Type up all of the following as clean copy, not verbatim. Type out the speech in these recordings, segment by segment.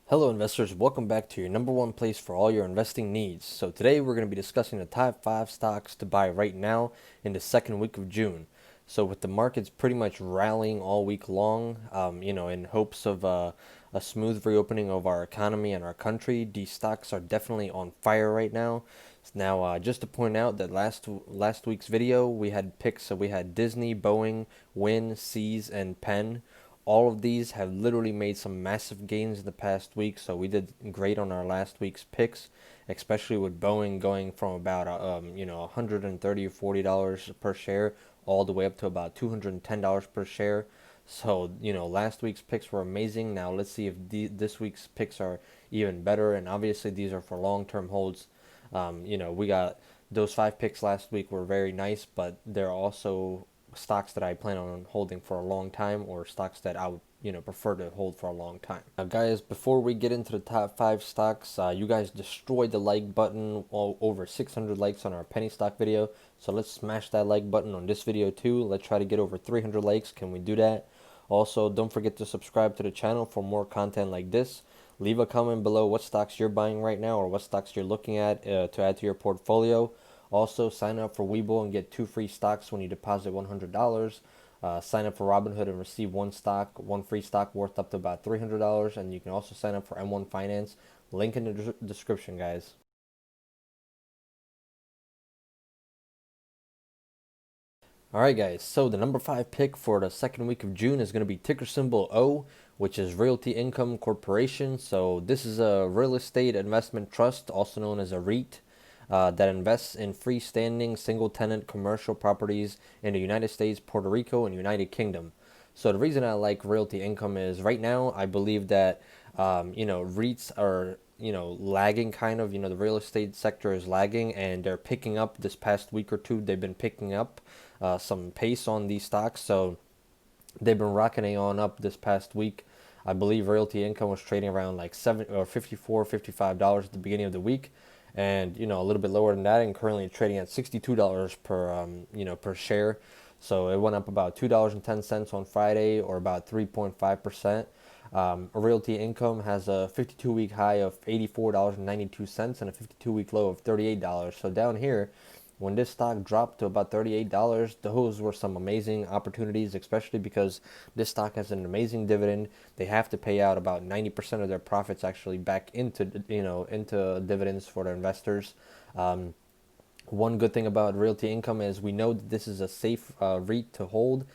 Hello investors, welcome back to your number one place for all your investing needs. So today we're going to be discussing the top 5 stocks to buy right now in the second week of June. So with the markets pretty much rallying all week long, in hopes of a smooth reopening of our economy and our country, these stocks are definitely on fire right now. Now, just to point out that last week's video we had picks, so we had Disney, Boeing, Wynn, Seas, and Penn. All of these have literally made some massive gains in the past week, so we did great on our last week's picks, especially with Boeing going from about $130 or $40 per share all the way up to about $210 per share. So last week's picks were amazing. Now let's see if this week's picks are even better, and obviously these are for long-term holds. We got those 5 picks last week were very nice, but they're also stocks that I plan on holding for a long time, or stocks that I would prefer to hold for a long time. Now guys, before we get into the top 5 stocks, you guys destroyed the like button. Over 600 likes on our penny stock video, so let's smash that like button on this video too. Let's try to get over 300 likes. Can we do that? Also, don't forget to subscribe to the channel for more content like this. Leave a comment below what stocks you're buying right now, or what stocks you're looking at to add to your portfolio. Also, sign up for Webull and get 2 free stocks when you deposit $100. Sign up for Robinhood and receive one free stock worth up to about $300. And you can also sign up for M1 Finance. Link in the description, guys. Alright guys, so the number 5 pick for the second week of June is going to be ticker symbol O, which is Realty Income Corporation. So this is a real estate investment trust, also known as a REIT, that invests in freestanding single-tenant commercial properties in the United States, Puerto Rico, and United Kingdom. So the reason I like Realty Income is right now I believe that REITs are lagging kind of. The real estate sector is lagging, and they're picking up this past week or two. They've been picking up some pace on these stocks, so they've been rocketing on up this past week. I believe Realty Income was trading around like $54, $55 at the beginning of the week, and a little bit lower than that, and currently trading at $62 per share. So it went up about $2.10 on Friday, or about 3.5%. Realty Income has a 52-week high of $84.92 and a 52-week low of $38. So down here, when this stock dropped to about $38, those were some amazing opportunities, especially because this stock has an amazing dividend. They have to pay out about 90% of their profits actually back into dividends for their investors. One good thing about Realty Income is we know that this is a safe REIT to hold.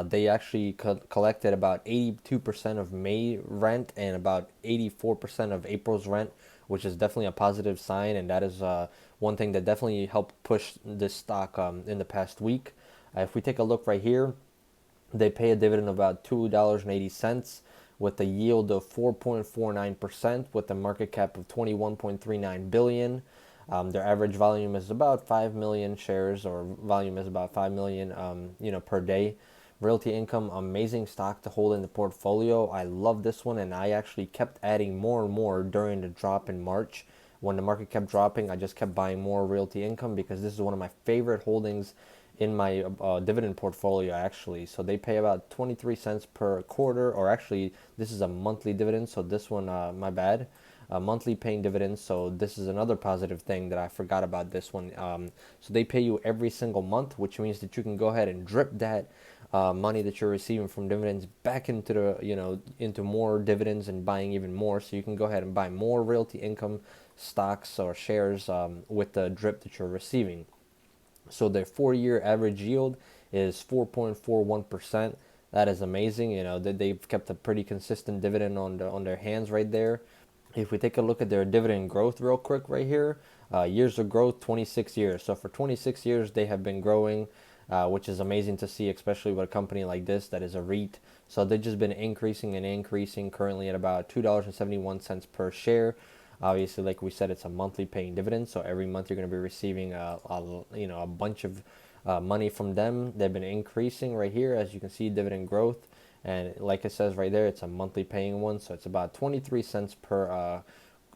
They actually collected about 82% of May rent and about 84% of April's rent, which is definitely a positive sign, and that is one thing that definitely helped push this stock in the past week. If we take a look right here, they pay a dividend of about $2.80 with a yield of 4.49% with a market cap of 21.39 billion. Their average volume is about 5 million shares, or volume is about 5 million per day. Realty Income, amazing stock to hold in the portfolio. I love this one, and I actually kept adding more and more during the drop in March. When the market kept dropping, I just kept buying more Realty Income because this is one of my favorite holdings in my dividend portfolio, actually. So they pay about 23 cents per quarter, or actually this is a monthly dividend, so this one, my bad, a monthly paying dividend. So this is another positive thing that I forgot about this one. So they pay you every single month, which means that you can go ahead and drip that money that you're receiving from dividends back into the into more dividends and buying even more. So you can go ahead and buy more Realty Income stocks or shares with the drip that you're receiving. So their 4-year average yield is 4.41%. That is amazing. They've kept a pretty consistent dividend on their hands right there. If we take a look at their dividend growth real quick right here, years of growth, 26 years. So for 26 years, they have been growing, which is amazing to see, especially with a company like this that is a REIT. So they've just been increasing and increasing, currently at about $2.71 per share. Obviously, like we said, it's a monthly paying dividend, so every month you're going to be receiving a bunch of money from them. They've been increasing right here, as you can see, dividend growth, and like it says right there, it's a monthly paying one, so it's about 23 cents per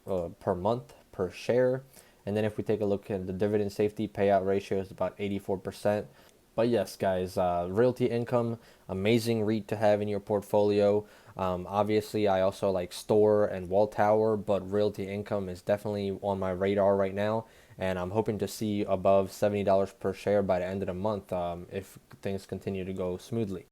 month per share. And then if we take a look at the dividend safety payout ratio, is about 84%. But yes, guys, Realty Income, amazing REIT to have in your portfolio. Obviously, I also like Store and Welltower, but Realty Income is definitely on my radar right now, and I'm hoping to see above $70 per share by the end of the month if things continue to go smoothly.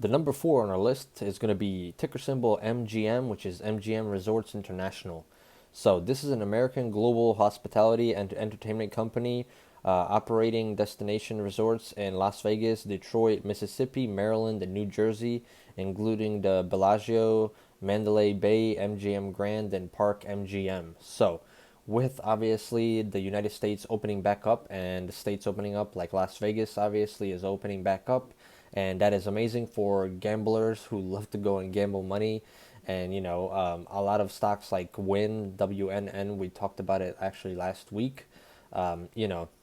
The number four on our list is going to be ticker symbol MGM, which is MGM Resorts International. So this is an American global hospitality and entertainment company operating destination resorts in Las Vegas, Detroit, Mississippi, Maryland, and New Jersey, including the Bellagio, Mandalay Bay, MGM Grand, and Park MGM. So with obviously the United States opening back up and the states opening up, like Las Vegas obviously is opening back up, and that is amazing for gamblers who love to go and gamble money. And a lot of stocks like Wynn, WNN, we talked about it actually last week.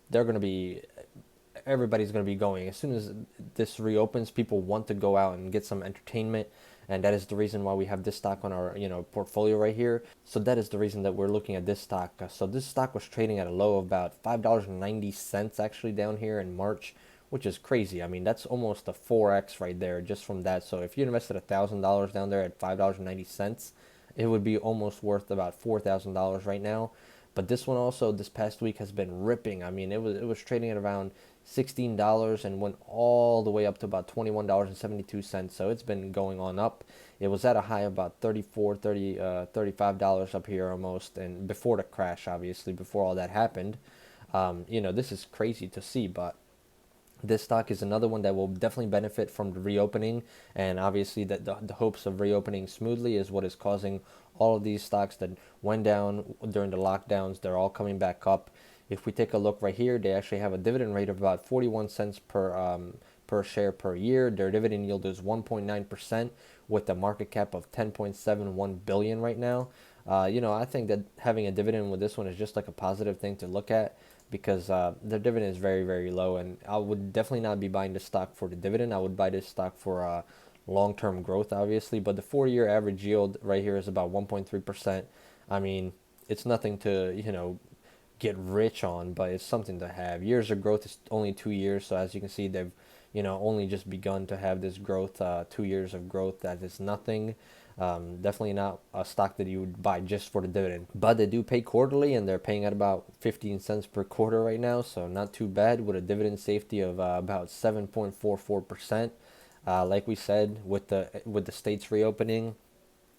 They're going to be everybody's going to be going as soon as this reopens. People want to go out and get some entertainment, and that is the reason why we have this stock on our portfolio right here. So that is the reason that we're looking at this stock. So this stock was trading at a low of about $5.90 actually down here in March, which is crazy. I mean, that's almost a 4x right there just from that. So if you invested $1,000 down there at $5.90, it would be almost worth about $4,000 right now. But this one also this past week has been ripping. I mean, it was trading at around $16 and went all the way up to about $21.72. So it's been going on up. It was at a high of about $35 up here almost, and before the crash, obviously, before all that happened. This is crazy to see, but this stock is another one that will definitely benefit from the reopening, and obviously the hopes of reopening smoothly is what is causing all of these stocks that went down during the lockdowns. They're all coming back up. If we take a look right here, they actually have a dividend rate of about 41 cents per share per year. Their dividend yield is 1.9% with a market cap of 10.71 billion right now. I think that having a dividend with this one is just like a positive thing to look at, because their dividend is very, very low, and I would definitely not be buying this stock for the dividend. I would buy this stock for long-term growth, obviously. But the 4-year average yield right here is about 1.3%. I mean, it's nothing to get rich on, but it's something to have. Years of growth is only 2 years, so as you can see, they've only just begun to have this growth. 2 years of growth, that is nothing. Definitely not a stock that you would buy just for the dividend. But they do pay quarterly, and they're paying at about 15 cents per quarter right now, so not too bad, with a dividend safety of about 7.44%. Like we said, with the states reopening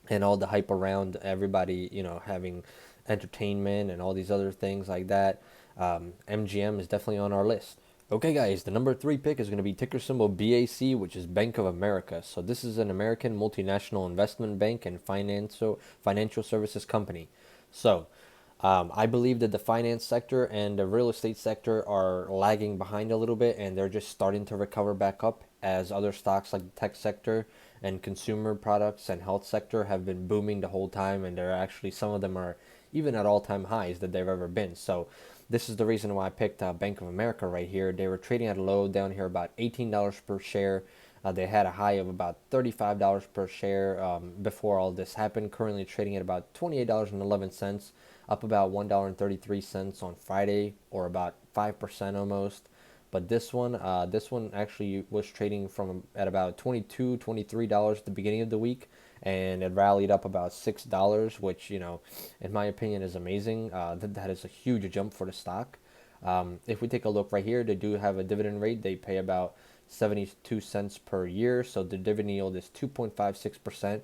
and all the hype around everybody, having entertainment and all these other things like that, MGM is definitely on our list. Okay, guys, the number three pick is going to be ticker symbol BAC, which is Bank of America. So this is an American multinational investment bank and financial services company. So I believe that the finance sector and the real estate sector are lagging behind a little bit, and they're just starting to recover back up, as other stocks like the tech sector and consumer products and health sector have been booming the whole time, and they're actually, some of them are even at all-time highs that they've ever been. So this is the reason why I picked Bank of America right here. They were trading at a low down here about $18 per share. They had a high of about $35 per share before all this happened. Currently trading at about $28.11, up about $1.33 on Friday, or about 5% almost. But this one actually was trading from at about $22, $23 at the beginning of the week, and it rallied up about $6, which in my opinion is amazing. That is a huge jump for the stock. If we take a look right here, they do have a dividend rate. They pay about 72 cents per year, so the dividend yield is 2.56%.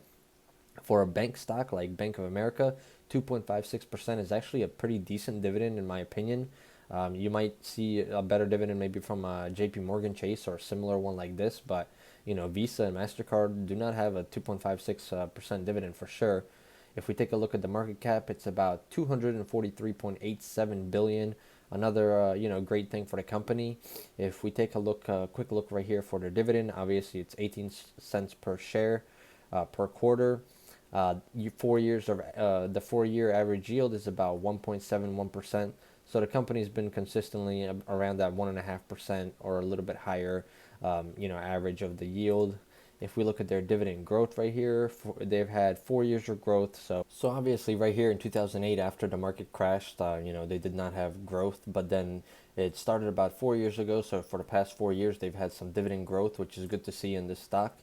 For a bank stock like Bank of America, 2.56% is actually a pretty decent dividend in my opinion. You might see a better dividend maybe from JP Morgan Chase or a similar one like this, but Visa and MasterCard do not have a 2.56% dividend for sure. If we take a look at the market cap, it's about 243.87 billion. Another great thing for the company. If we take a quick look right here for their dividend, obviously it's 18 cents per share per quarter. 4 years of the 4-year average yield is about 1.71%. So the company's been consistently around that 1.5% or a little bit higher, average of the yield. If we look at their dividend growth right here, they've had 4 years of growth. So obviously right here in 2008, after the market crashed, they did not have growth, but then it started about 4 years ago. So for the past 4 years, they've had some dividend growth, which is good to see in this stock.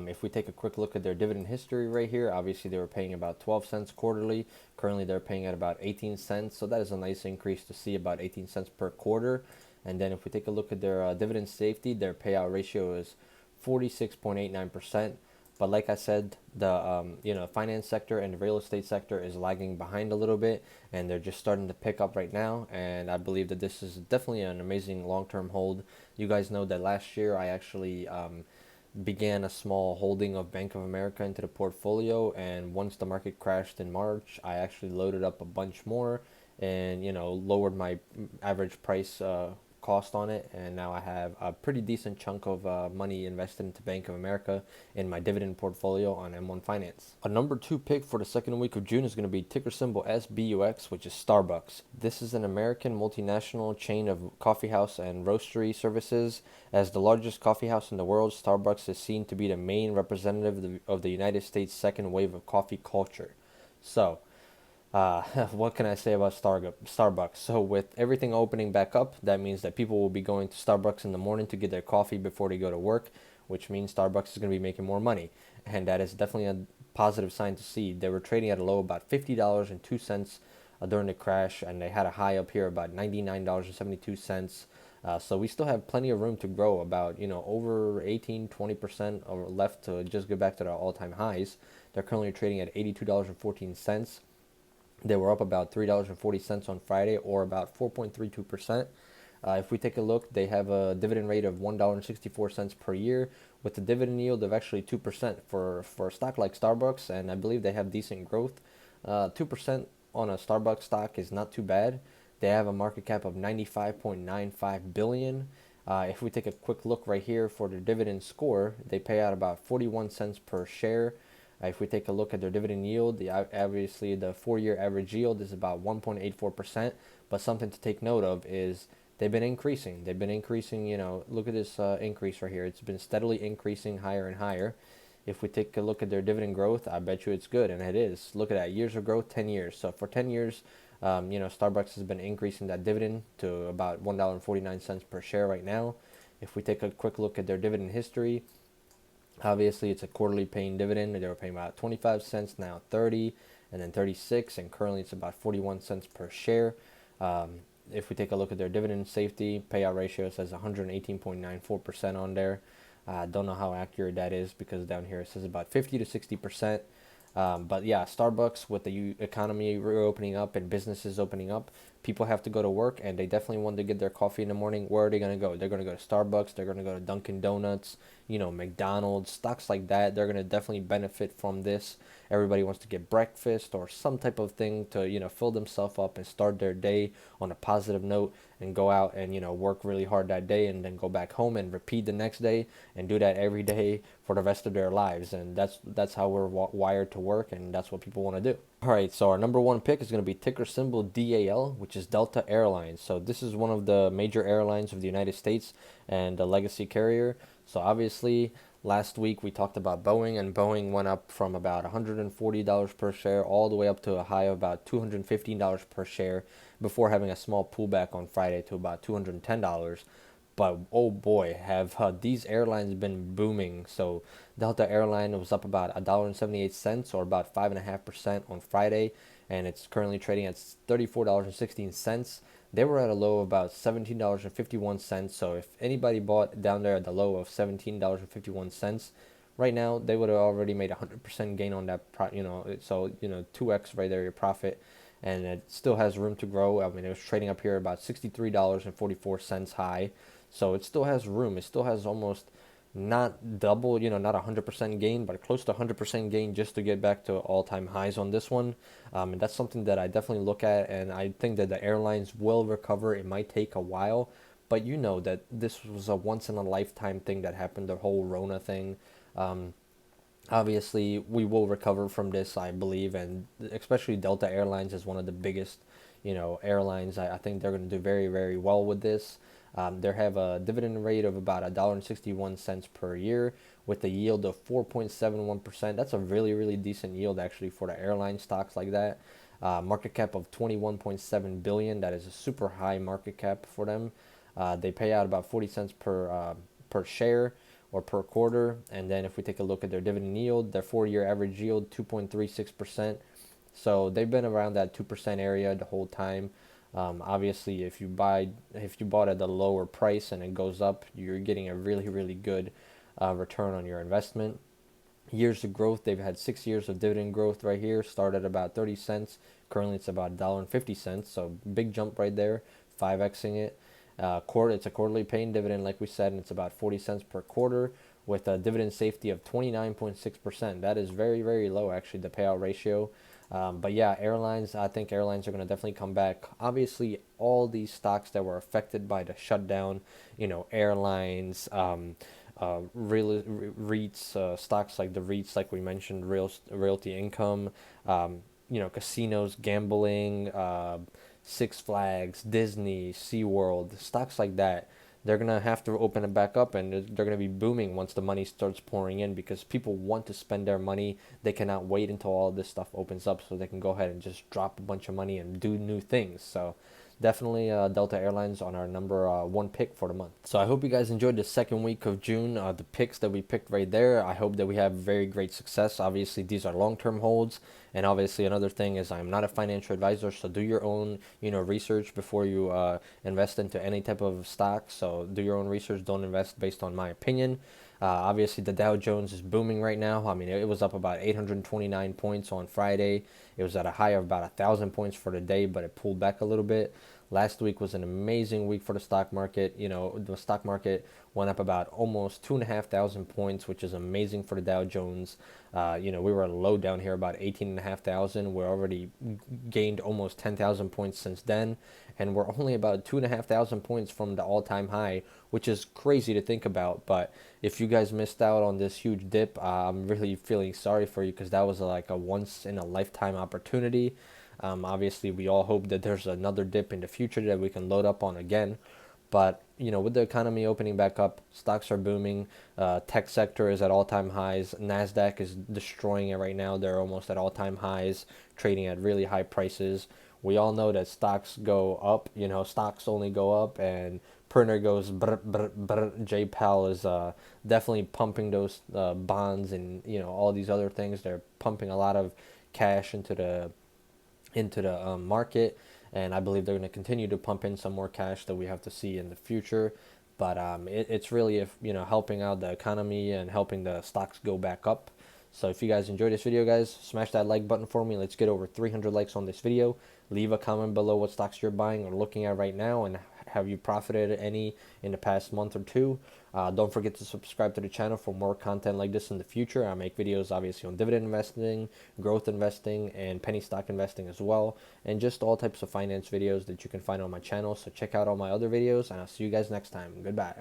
If we take a quick look at their dividend history right here, obviously they were paying about 12 cents quarterly. Currently they're paying at about 18 cents. So that is a nice increase to see, about 18 cents per quarter. And then if we take a look at their dividend safety, their payout ratio is 46.89%. But like I said, the finance sector and the real estate sector is lagging behind a little bit, and they're just starting to pick up right now. And I believe that this is definitely an amazing long-term hold. You guys know that last year I actually began a small holding of Bank of America into the portfolio, and once the market crashed in March, I actually loaded up a bunch more and lowered my average price cost on it, and now I have a pretty decent chunk of money invested into Bank of America in my dividend portfolio on M1 Finance. A number 2 pick for the second week of June is going to be ticker symbol SBUX, which is Starbucks. This is an American multinational chain of coffeehouse and roastery services. As the largest coffeehouse in the world, Starbucks is seen to be the main representative of the United States' second wave of coffee culture. So what can I say about Starbucks? So with everything opening back up, that means that people will be going to Starbucks in the morning to get their coffee before they go to work, which means Starbucks is going to be making more money. And that is definitely a positive sign to see. They were trading at a low about $50.02 during the crash, and they had a high up here about $99.72. So we still have plenty of room to grow, about over 18-20% left to just get back to their all-time highs. They're currently trading at $82.14. They were up about $3.40 on Friday, or about 4.32%. If we take a look, they have a dividend rate of $1.64 per year, with a dividend yield of actually 2% for a stock like Starbucks, and I believe they have decent growth. 2% on a Starbucks stock is not too bad. They have a market cap of $95.95 billion. If we take a quick look right here for their dividend score, they pay out about 41 cents per share. If we take a look at their dividend yield, obviously the 4-year average yield is about 1.84%. But something to take note of is they've been increasing. Look at this increase right here. It's been steadily increasing higher and higher. If we take a look at their dividend growth, I bet you it's good, and it is. Look at that, years of growth, 10 years. So for 10 years, Starbucks has been increasing that dividend to about $1.49 per share right now. If we take a quick look at their dividend history, obviously it's a quarterly paying dividend. They were paying about 25 cents, now 30, and then 36, and currently it's about 41 cents per share. If we take a look at their dividend safety, payout ratio says 118.94% on there. I don't know how accurate that is, because down here it says about 50 to 60%. But yeah, Starbucks, with the economy reopening up and businesses opening up, people have to go to work, and they definitely want to get their coffee in the morning. Where are they going to go? They're going to go to Starbucks. They're going to go to Dunkin' Donuts, McDonald's, stocks like that. They're going to definitely benefit from this. Everybody wants to get breakfast or some type of thing to, fill themselves up and start their day on a positive note, and go out and, work really hard that day, and then go back home and repeat the next day, and do that every day for the rest of their lives. And that's how we're wired to work, and that's what people want to do. All right, so our number 1 pick is going to be ticker symbol DAL, which is Delta Airlines. So this is one of the major airlines of the United States and a legacy carrier. So obviously last week we talked about Boeing, and Boeing went up from about $140 per share all the way up to a high of about $215 per share, before having a small pullback on Friday to about $210. But oh boy, have these airlines been booming. So Delta Airline was up about $1.78, or about 5.5% on Friday, and it's currently trading at $34.16. They were at a low of about $17.51. So if anybody bought down there at the low of $17.51, right now they would have already made 100% gain on that. So 2x right there, your profit. And it still has room to grow. I mean, it was trading up here about $63.44 high. So it still has room. It still has almost not double, not 100% gain, but close to 100% gain, just to get back to all-time highs on this one. And that's something that I definitely look at, and I think that the airlines will recover. It might take a while, but that this was a once-in-a-lifetime thing that happened, the whole Rona thing. Obviously, we will recover from this, I believe, and especially Delta Airlines is one of the biggest, airlines. I think they're going to do very, very well with this. They have a dividend rate of about $1.61 per year with a yield of 4.71%. That's a really decent yield actually for the airline stocks like that. Market cap of 21.7 billion. That is a super high market cap for them. They pay out about 40 cents per share or per quarter. And then if we take a look at their dividend yield, their 4-year average yield 2.36%. So they've been around that 2% area the whole time. Obviously, if you bought at the lower price and it goes up, you're getting a really good return on your investment. Years of growth, they've had 6 years of dividend growth right here. Started at about 30 cents. Currently, it's about $1.50. So big jump right there, 5xing it. It's a quarterly paying dividend, like we said, and it's about 40 cents per quarter with a dividend safety of 29.6%. That is very low, actually, the payout ratio. But yeah, airlines, I think airlines are going to definitely come back. Obviously, all these stocks that were affected by the shutdown, airlines, REITs, stocks like the REITs, like we mentioned, Realty Income, casinos, gambling, Six Flags, Disney, SeaWorld, stocks like that. They're going to have to open it back up, and they're going to be booming once the money starts pouring in because people want to spend their money. They cannot wait until all this stuff opens up so they can go ahead and just drop a bunch of money and do new things. So definitely Delta Airlines on our number one pick for the month. So I hope you guys enjoyed the second week of June, the picks that we picked right there. I hope that we have very great success. Obviously, these are long-term holds. And obviously, another thing is I'm not a financial advisor, so do your own, research before you invest into any type of stock. So do your own research. Don't invest based on my opinion. Obviously, the Dow Jones is booming right now. I mean, it was up about 829 points on Friday. It was at a high of about 1,000 points for the day, but it pulled back a little bit. Last week was an amazing week for the stock market. The stock market went up about almost 2,500 points, which is amazing for the Dow Jones. We were low down here about 18,500. We're already gained almost 10,000 points since then, and we're only about 2,500 points from the all-time high, which is crazy to think about. But if you guys missed out on this huge dip, I'm really feeling sorry for you because that was like a once-in-a-lifetime opportunity. Obviously, we all hope that there's another dip in the future that we can load up on again. But, with the economy opening back up, stocks are booming. Tech sector is at all-time highs. NASDAQ is destroying it right now. They're almost at all-time highs, trading at really high prices. We all know that stocks go up. Stocks only go up, and printer goes brr, brr, brr. J. Powell is definitely pumping those bonds and, all these other things. They're pumping a lot of cash into the market, and I believe they're going to continue to pump in some more cash that we have to see in the future. But it's really helping out the economy and helping the stocks go back up. So if you guys enjoyed this video, guys, smash that like button for me. Let's get over 300 likes on this video. Leave a comment below what stocks you're buying or looking at right now, and have you profited any in the past month or two. Don't forget to subscribe to the channel for more content like this in the future. I make videos obviously on dividend investing, growth investing, and penny stock investing as well, and just all types of finance videos that you can find on my channel. So check out all my other videos, and I'll see you guys next time. Goodbye.